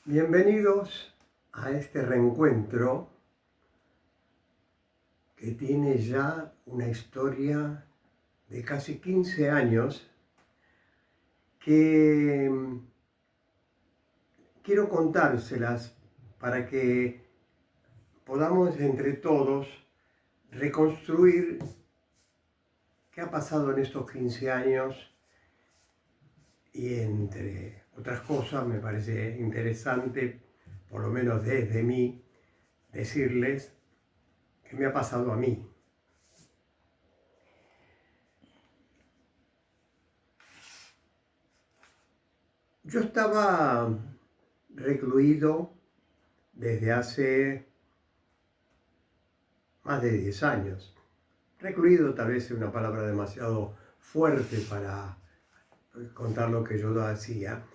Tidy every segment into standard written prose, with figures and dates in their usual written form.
Bienvenidos a este reencuentro que tiene ya una historia de casi 15 años que quiero contárselas para que podamos entre todos reconstruir qué ha pasado en estos 15 años y entre otras cosas me parece interesante, por lo menos desde mí, decirles qué me ha pasado a mí. Yo estaba recluido desde hace más de 10 años. Recluido tal vez es una palabra demasiado fuerte para contar lo que yo hacía,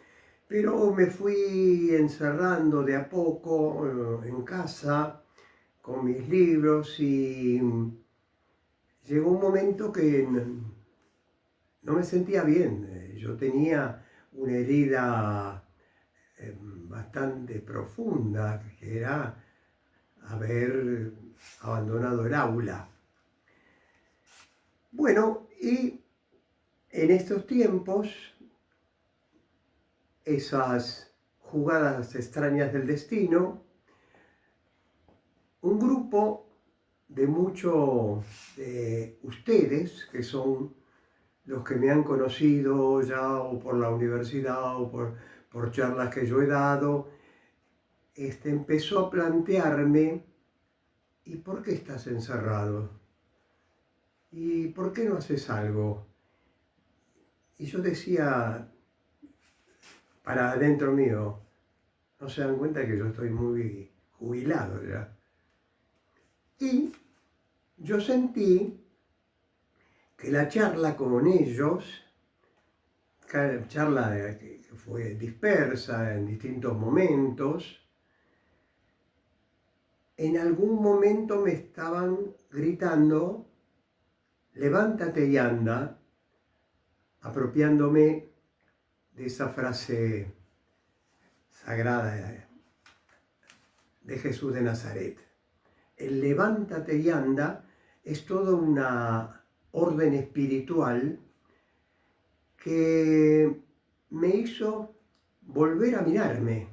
pero me fui encerrando de a poco en casa con mis libros y llegó un momento que no me sentía bien. Yo tenía una herida bastante profunda, que era haber abandonado el aula. Bueno, y en estos tiempos, esas jugadas extrañas del destino, un grupo de muchos de ustedes, que son los que me han conocido ya o por la universidad o por charlas que yo he dado, empezó a plantearme: ¿y por qué estás encerrado? ¿Y por qué no haces algo? Y yo decía, para adentro mío, no se dan cuenta que yo estoy muy jubilado ya. Y yo sentí que la charla con ellos, charla que fue dispersa en distintos momentos, en algún momento me estaban gritando: levántate y anda, apropiándome de esa frase sagrada de Jesús de Nazaret. El levántate y anda es toda una orden espiritual que me hizo volver a mirarme.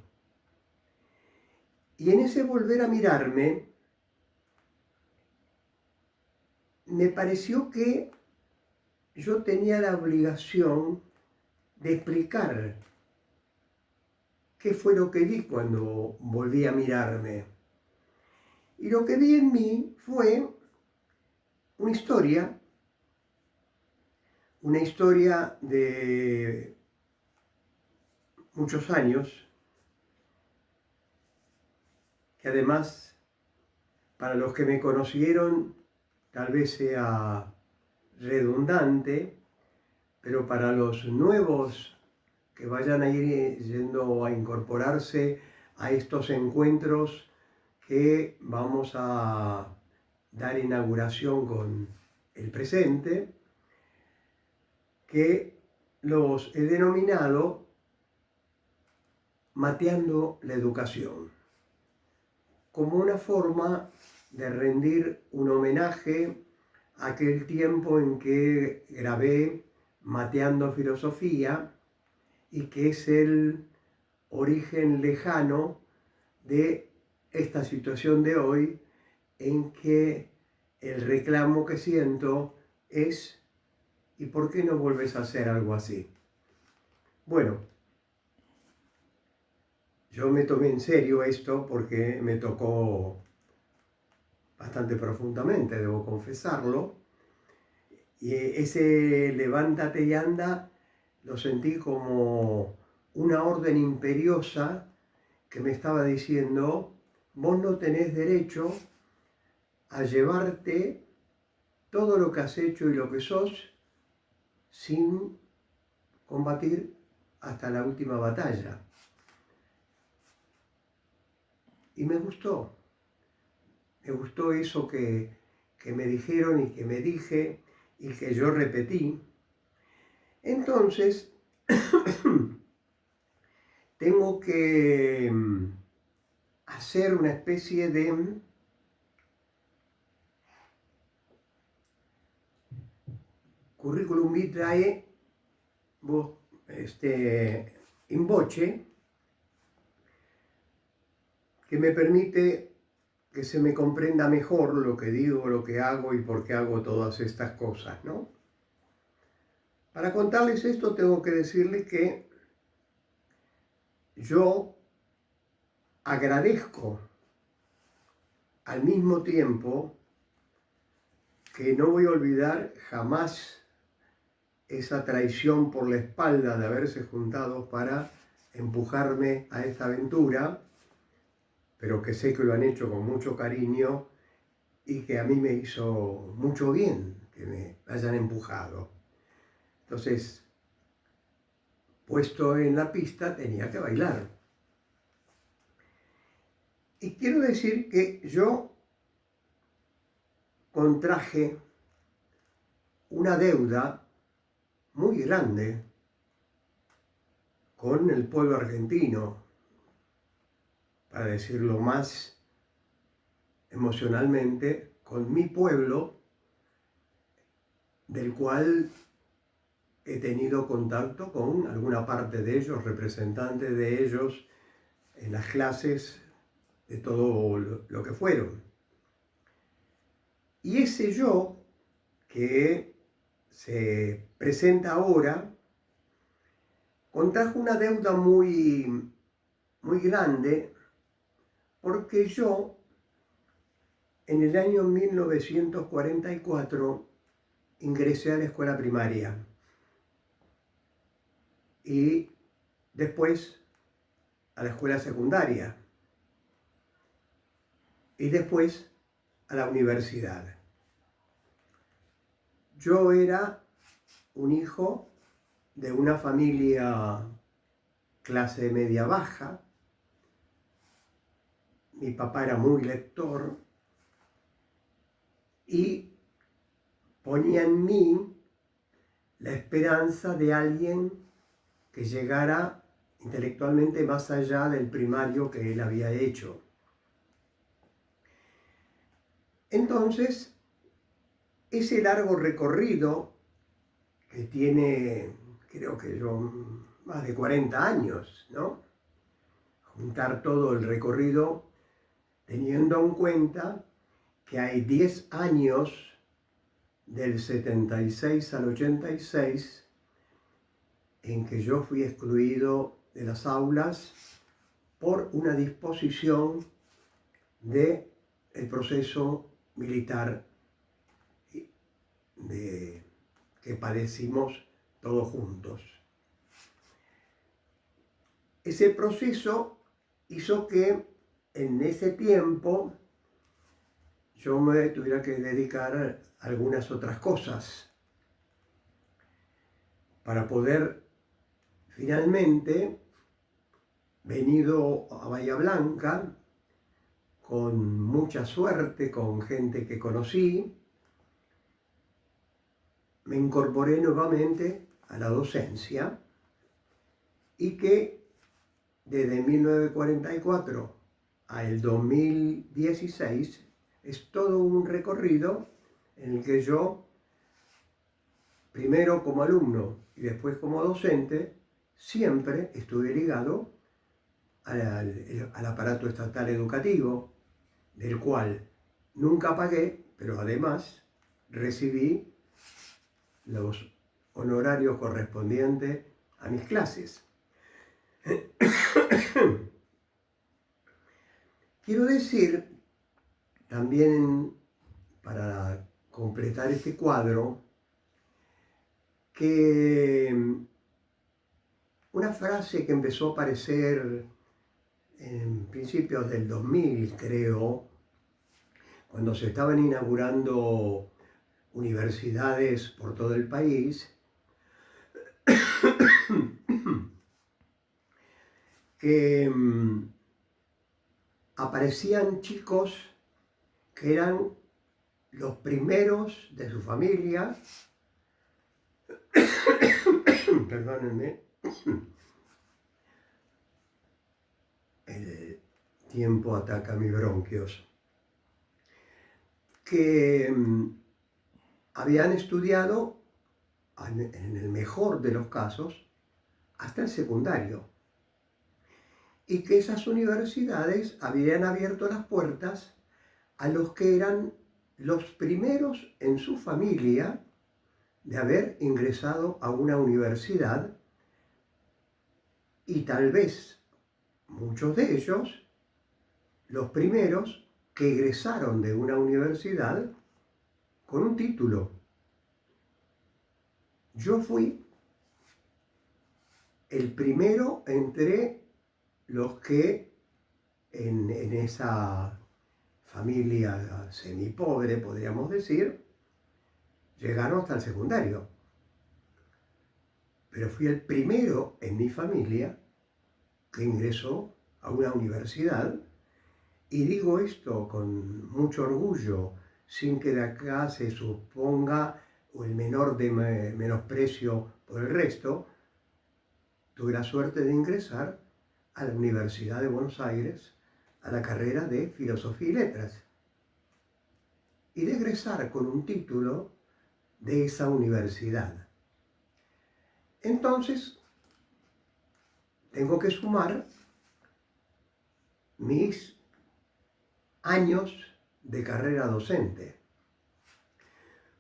Y en ese volver a mirarme, me pareció que yo tenía la obligación de explicar qué fue lo que vi cuando volví a mirarme. Y lo que vi en mí fue una historia de muchos años, que además, para los que me conocieron, tal vez sea redundante, pero para los nuevos que vayan a ir yendo a incorporarse a estos encuentros que vamos a dar inauguración con el presente, que los he denominado Mateando la Educación, como una forma de rendir un homenaje a aquel tiempo en que grabé Mateando Filosofía y que es el origen lejano de esta situación de hoy, en que el reclamo que siento es: ¿y por qué no vuelves a hacer algo así? Bueno, yo me tomé en serio esto porque me tocó bastante profundamente, debo confesarlo, y ese levántate y anda lo sentí como una orden imperiosa que me estaba diciendo: vos no tenés derecho a llevarte todo lo que has hecho y lo que sos sin combatir hasta la última batalla. Y me gustó eso que me dijeron y que me dije y que yo repetí. Entonces, tengo que hacer una especie de currículum vitae in voce, que me permite que se me comprenda mejor lo que digo, lo que hago y por qué hago todas estas cosas, ¿no? Para contarles esto tengo que decirles que yo agradezco al mismo tiempo que no voy a olvidar jamás esa traición por la espalda de haberse juntado para empujarme a esta aventura, pero que sé que lo han hecho con mucho cariño y que a mí me hizo mucho bien que me hayan empujado. Entonces, puesto en la pista, tenía que bailar. Y quiero decir que yo contraje una deuda muy grande con el pueblo argentino, para decirlo más emocionalmente, con mi pueblo, del cual he tenido contacto con alguna parte de ellos, representantes de ellos en las clases de todo lo que fueron. Y ese yo que se presenta ahora contrajo una deuda muy grande, porque yo en el año 1944 ingresé a la escuela primaria y después a la escuela secundaria y después a la universidad. Yo era un hijo de una familia clase media baja. Mi papá era muy lector y ponía en mí la esperanza de alguien que llegara intelectualmente más allá del primario que él había hecho. Entonces, ese largo recorrido que tiene, creo que yo, más de 40 años, ¿no? Juntar todo el recorrido teniendo en cuenta que hay 10 años del 76 al 86 en que yo fui excluido de las aulas por una disposición del proceso militar que padecimos todos juntos. Ese proceso hizo que en ese tiempo yo me tuviera que dedicar a algunas otras cosas para poder finalmente, venido a Bahía Blanca, con mucha suerte, con gente que conocí, me incorporé nuevamente a la docencia y que desde 1944 al 2016 es todo un recorrido en el que yo, primero como alumno y después como docente, siempre estuve ligado al aparato estatal educativo, del cual nunca pagué, pero además recibí los honorarios correspondientes a mis clases. Quiero decir, también para completar este cuadro, que una frase que empezó a aparecer en principios del 2000, creo, cuando se estaban inaugurando universidades por todo el país, que aparecían chicos que eran los primeros de su familia, perdónenme, el tiempo ataca mis bronquios, que habían estudiado, en el mejor de los casos, hasta el secundario, y que esas universidades habían abierto las puertas a los que eran los primeros en su familia de haber ingresado a una universidad, y tal vez muchos de ellos los primeros que egresaron de una universidad con un título. Yo fui el primero entre los que en esa familia semipobre, podríamos decir, llegaron hasta el secundario. Pero fui el primero en mi familia que ingresó a una universidad, y digo esto con mucho orgullo, sin que de acá se suponga el menor de menosprecio por el resto. Tuve la suerte de ingresar a la Universidad de Buenos Aires a la carrera de Filosofía y Letras, y de egresar con un título de esa universidad. Entonces, tengo que sumar mis años de carrera docente.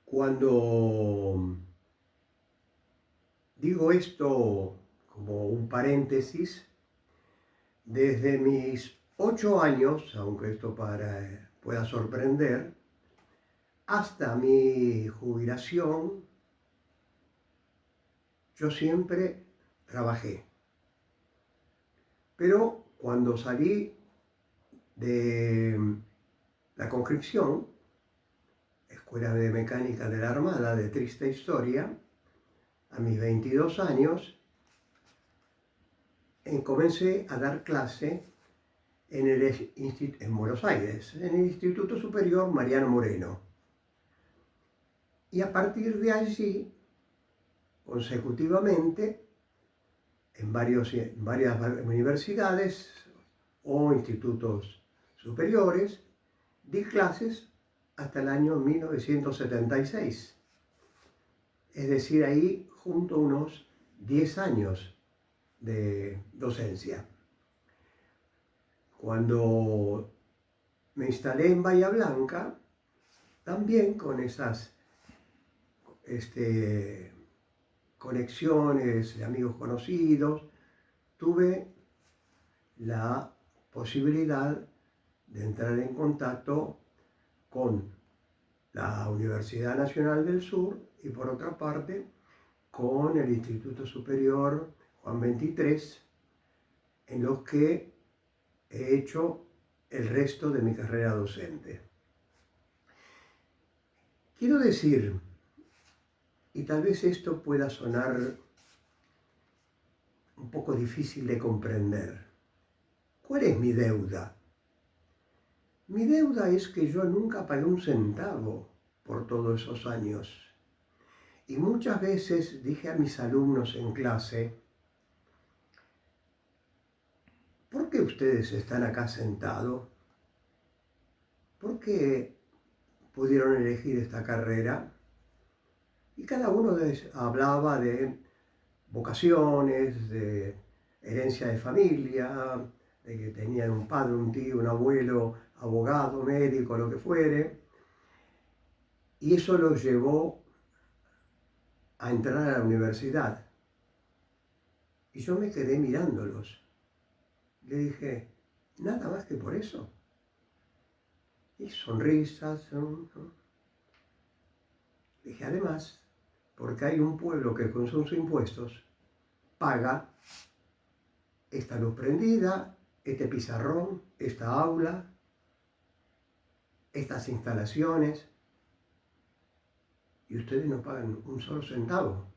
Cuando digo esto como un paréntesis, desde mis 8 años, aunque esto pueda sorprender, hasta mi jubilación, yo siempre trabajé. Pero cuando salí de la conscripción, Escuela de Mecánica de la Armada, de triste historia, a mis 22 años, comencé a dar clase en Buenos Aires, en el Instituto Superior Mariano Moreno. Y a partir de allí, consecutivamente, en varias universidades o institutos superiores, di clases hasta el año 1976. Es decir, ahí junto unos 10 años de docencia. Cuando me instalé en Bahía Blanca, también con esas conexiones de amigos conocidos, tuve la posibilidad de entrar en contacto con la Universidad Nacional del Sur y, por otra parte, con el Instituto Superior Juan XXIII, en los que he hecho el resto de mi carrera docente. Quiero decir, y tal vez esto pueda sonar un poco difícil de comprender, ¿cuál es mi deuda? Mi deuda es que yo nunca pagué un centavo por todos esos años. Y muchas veces dije a mis alumnos en clase, ¿por qué ustedes están acá sentados? ¿Por qué pudieron elegir esta carrera? Y cada uno hablaba de vocaciones, de herencia de familia, de que tenían un padre, un tío, un abuelo, abogado, médico, lo que fuere. Y eso los llevó a entrar a la universidad. Y yo me quedé mirándolos. Le dije, nada más que por eso. Y sonrisas. Dije, además, porque hay un pueblo que con sus impuestos paga esta luz prendida, este pizarrón, esta aula, estas instalaciones, y ustedes no pagan un solo centavo.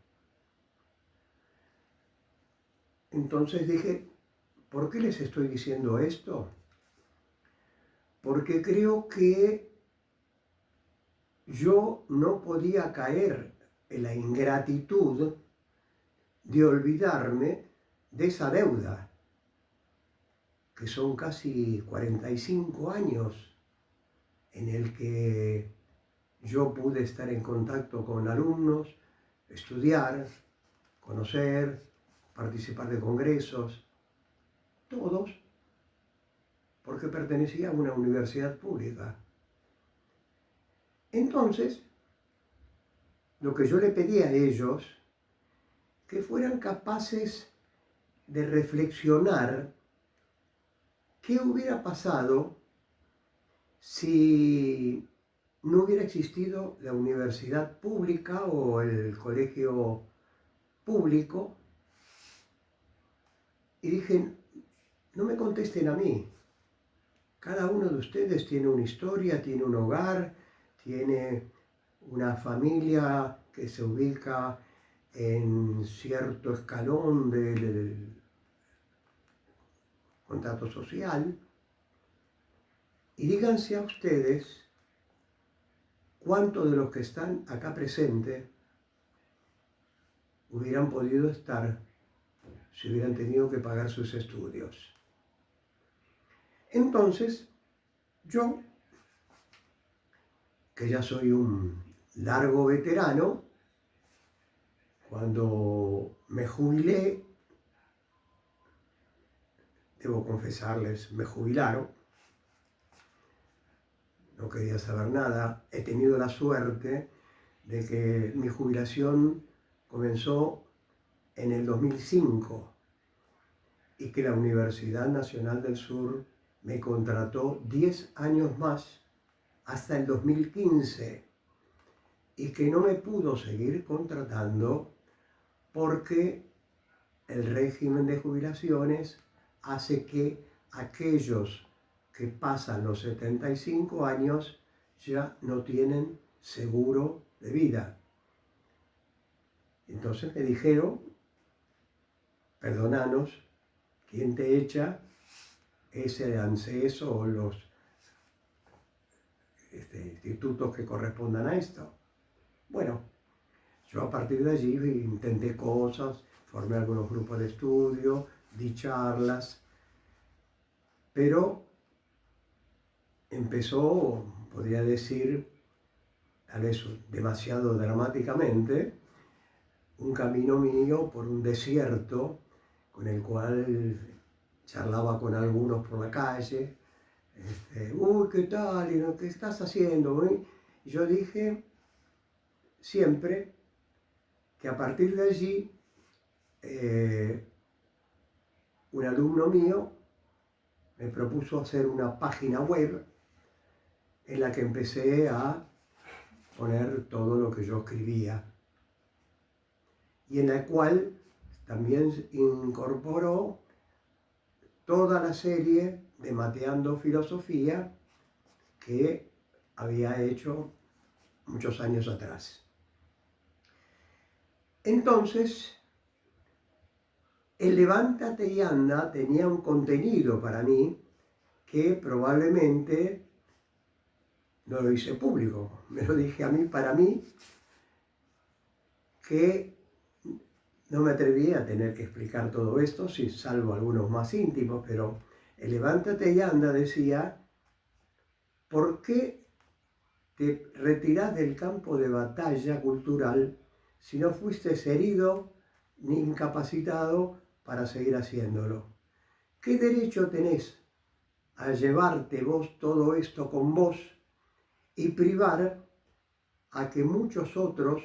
Entonces dije, ¿por qué les estoy diciendo esto? Porque creo que yo no podía caer en la ingratitud de olvidarme de esa deuda que son casi 45 años en el que yo pude estar en contacto con alumnos, estudiar, conocer, participar de congresos, todos porque pertenecía a una universidad pública. Entonces, lo que yo le pedí a ellos, que fueran capaces de reflexionar qué hubiera pasado si no hubiera existido la universidad pública o el colegio público. Y dije, no me contesten a mí. Cada uno de ustedes tiene una historia, tiene un hogar, tiene una familia que se ubica en cierto escalón del contrato social. Y díganse a ustedes cuántos de los que están acá presentes hubieran podido estar si hubieran tenido que pagar sus estudios. Entonces, yo, que ya soy un largo veterano, cuando me jubilé, debo confesarles, me jubilaron, no quería saber nada. He tenido la suerte de que mi jubilación comenzó en el 2005 y que la Universidad Nacional del Sur me contrató 10 años más, hasta el 2015, y que no me pudo seguir contratando porque el régimen de jubilaciones hace que aquellos que pasan los 75 años ya no tienen seguro de vida. Entonces me dijeron, perdónanos, ¿quién te echa? Es el ANSES o los institutos que correspondan a esto. Bueno, yo a partir de allí intenté cosas, formé algunos grupos de estudio, di charlas, pero empezó, podría decir, tal vez demasiado dramáticamente, un camino mío por un desierto con el cual charlaba con algunos por la calle. Uy, ¿qué tal? ¿Qué estás haciendo? Y yo dije siempre que a partir de allí un alumno mío me propuso hacer una página web en la que empecé a poner todo lo que yo escribía y en la cual también incorporó toda la serie de Mateando Filosofía que había hecho muchos años atrás. Entonces, el Levántate y Anda tenía un contenido para mí que probablemente no lo hice público, me lo dije a mí, para mí, que no me atrevía a tener que explicar todo esto, si salvo algunos más íntimos, pero el Levántate y Anda decía, ¿por qué te retirás del campo de batalla cultural si no fuiste herido ni incapacitado para seguir haciéndolo? ¿Qué derecho tenés a llevarte vos todo esto con vos y privar a que muchos otros,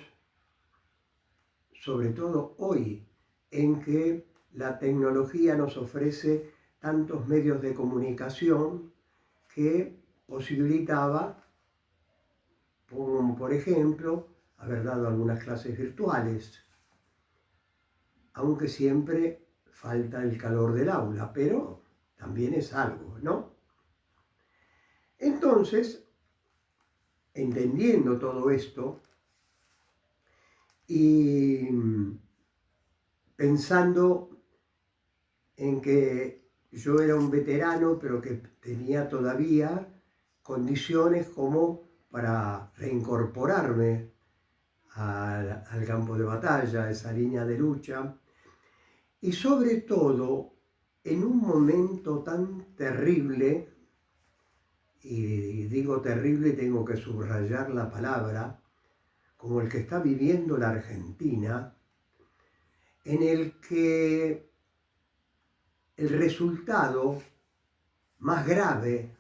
sobre todo hoy, en que la tecnología nos ofrece tantos medios de comunicación que posibilitaba, como por ejemplo, haber dado algunas clases virtuales, aunque siempre falta el calor del aula, pero también es algo, ¿no? Entonces, entendiendo todo esto y pensando en que yo era un veterano, pero que tenía todavía condiciones como para reincorporarme al campo de batalla, a esa línea de lucha, y sobre todo en un momento tan terrible, y digo terrible, tengo que subrayar la palabra, como el que está viviendo la Argentina, en el que el resultado más grave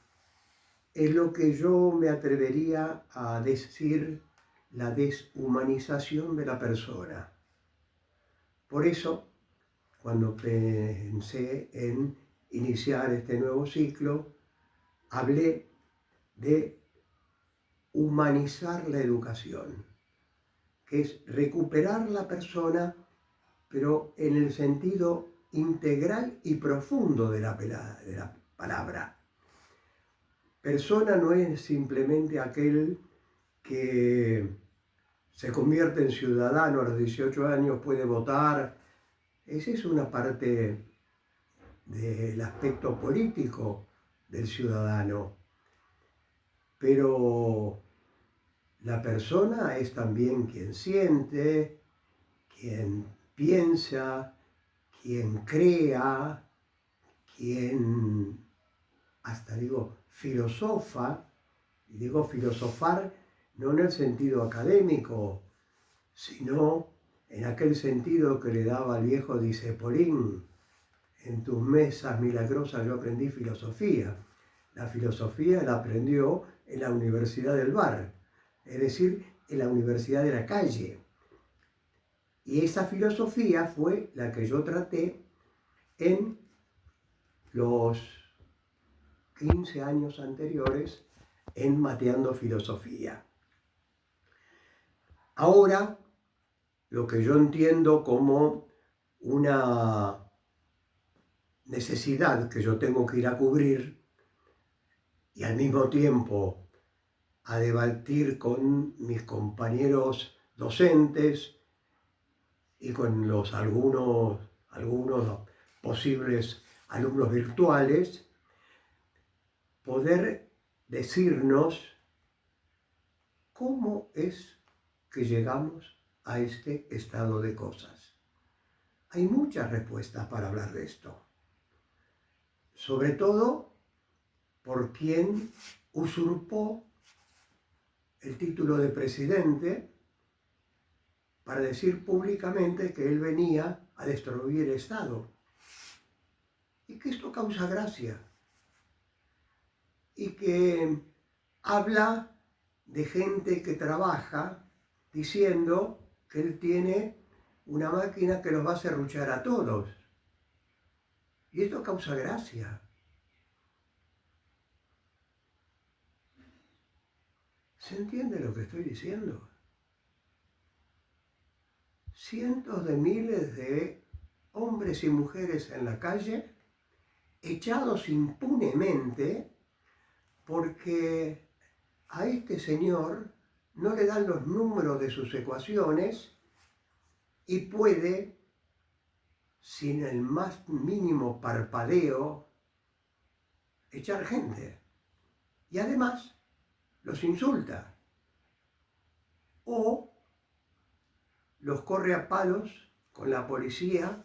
es lo que yo me atrevería a decir la deshumanización de la persona. Por eso, cuando pensé en iniciar este nuevo ciclo, hablé de humanizar la educación, que es recuperar la persona, pero en el sentido integral y profundo de la palabra. Persona no es simplemente aquel que se convierte en ciudadano a los 18 años, puede votar. Esa es una parte del aspecto político del ciudadano. Pero la persona es también quien siente, quien piensa, quien crea, quien, hasta digo, filosofa. Y digo filosofar no en el sentido académico, sino en aquel sentido que le daba el viejo Discepolín: en tus mesas milagrosas yo aprendí filosofía. La filosofía la aprendió en la Universidad del Bar, es decir, en la Universidad de la Calle. Y esa filosofía fue la que yo traté en los 15 años anteriores en Mateando Filosofía. Ahora, lo que yo entiendo como una necesidad que yo tengo que ir a cubrir y al mismo tiempo a debatir con mis compañeros docentes y con algunos posibles alumnos virtuales, poder decirnos cómo es que llegamos a este estado de cosas. Hay muchas respuestas para hablar de esto, sobre todo por quien usurpó el título de presidente para decir públicamente que él venía a destruir el Estado. Y que esto causa gracia. Y que habla de gente que trabaja diciendo que él tiene una máquina que los va a serruchar a todos. Y esto causa gracia. ¿Se entiende lo que estoy diciendo? Cientos de miles de hombres y mujeres en la calle, echados impunemente porque a este señor no le dan los números de sus ecuaciones y puede, sin el más mínimo parpadeo, echar gente. Y además los insulta o los corre a palos con la policía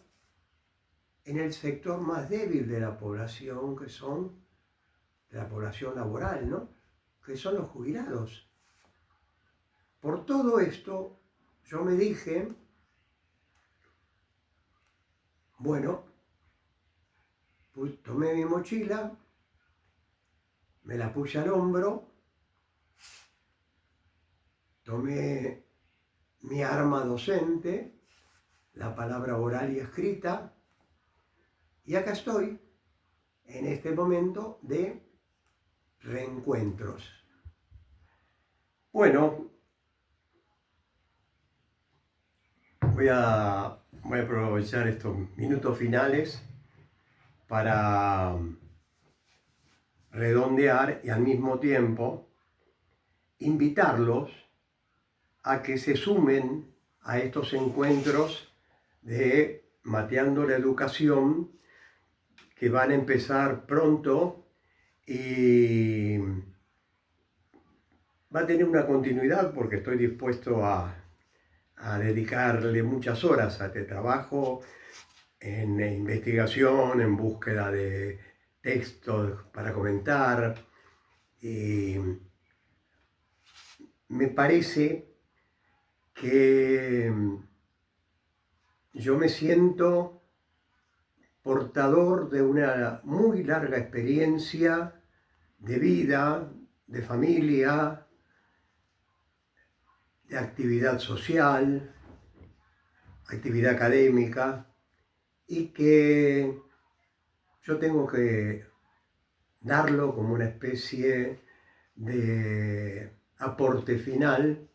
en el sector más débil de la población, que son de la población laboral, ¿no? Que son los jubilados. Por todo esto, yo me dije, bueno, pues tomé mi mochila, me la puse al hombro, tomé mi arma docente, la palabra oral y escrita, y acá estoy, en este momento de reencuentros. Bueno, voy a aprovechar estos minutos finales para redondear y al mismo tiempo invitarlos a que se sumen a estos encuentros de Mateando la Educación, que van a empezar pronto y va a tener una continuidad porque estoy dispuesto a dedicarle muchas horas a este trabajo. en investigación, en búsqueda de textos para comentar. Y me parece que yo me siento portador de una muy larga experiencia de vida, de familia, de actividad social, actividad académica, y que yo tengo que darlo como una especie de aporte final,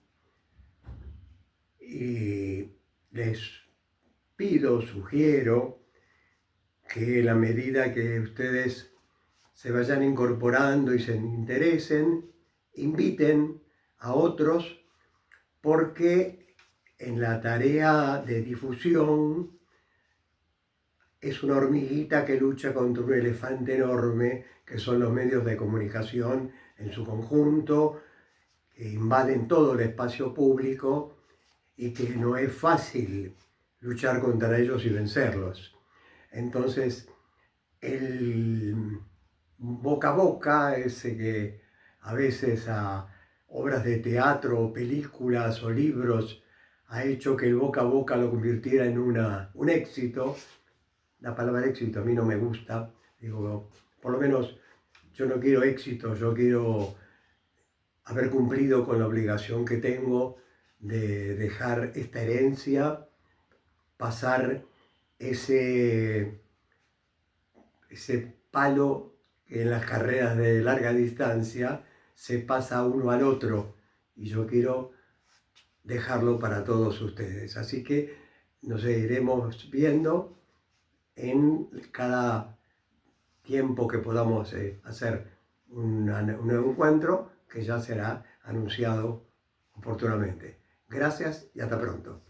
y les pido, sugiero que a la medida que ustedes se vayan incorporando y se interesen, inviten a otros, porque en la tarea de difusión es una hormiguita que lucha contra un elefante enorme, que son los medios de comunicación en su conjunto, que invaden todo el espacio público y que no es fácil luchar contra ellos y vencerlos. Entonces, el boca a boca, ese que a veces a obras de teatro o películas o libros ha hecho que el boca a boca lo convirtiera en un éxito. La palabra éxito a mí no me gusta, digo, por lo menos yo no quiero éxito, yo quiero haber cumplido con la obligación que tengo de dejar esta herencia, pasar ese palo que en las carreras de larga distancia se pasa uno al otro, y yo quiero dejarlo para todos ustedes. Así que nos iremos viendo en cada tiempo que podamos hacer un nuevo encuentro, que ya será anunciado oportunamente. Gracias y hasta pronto.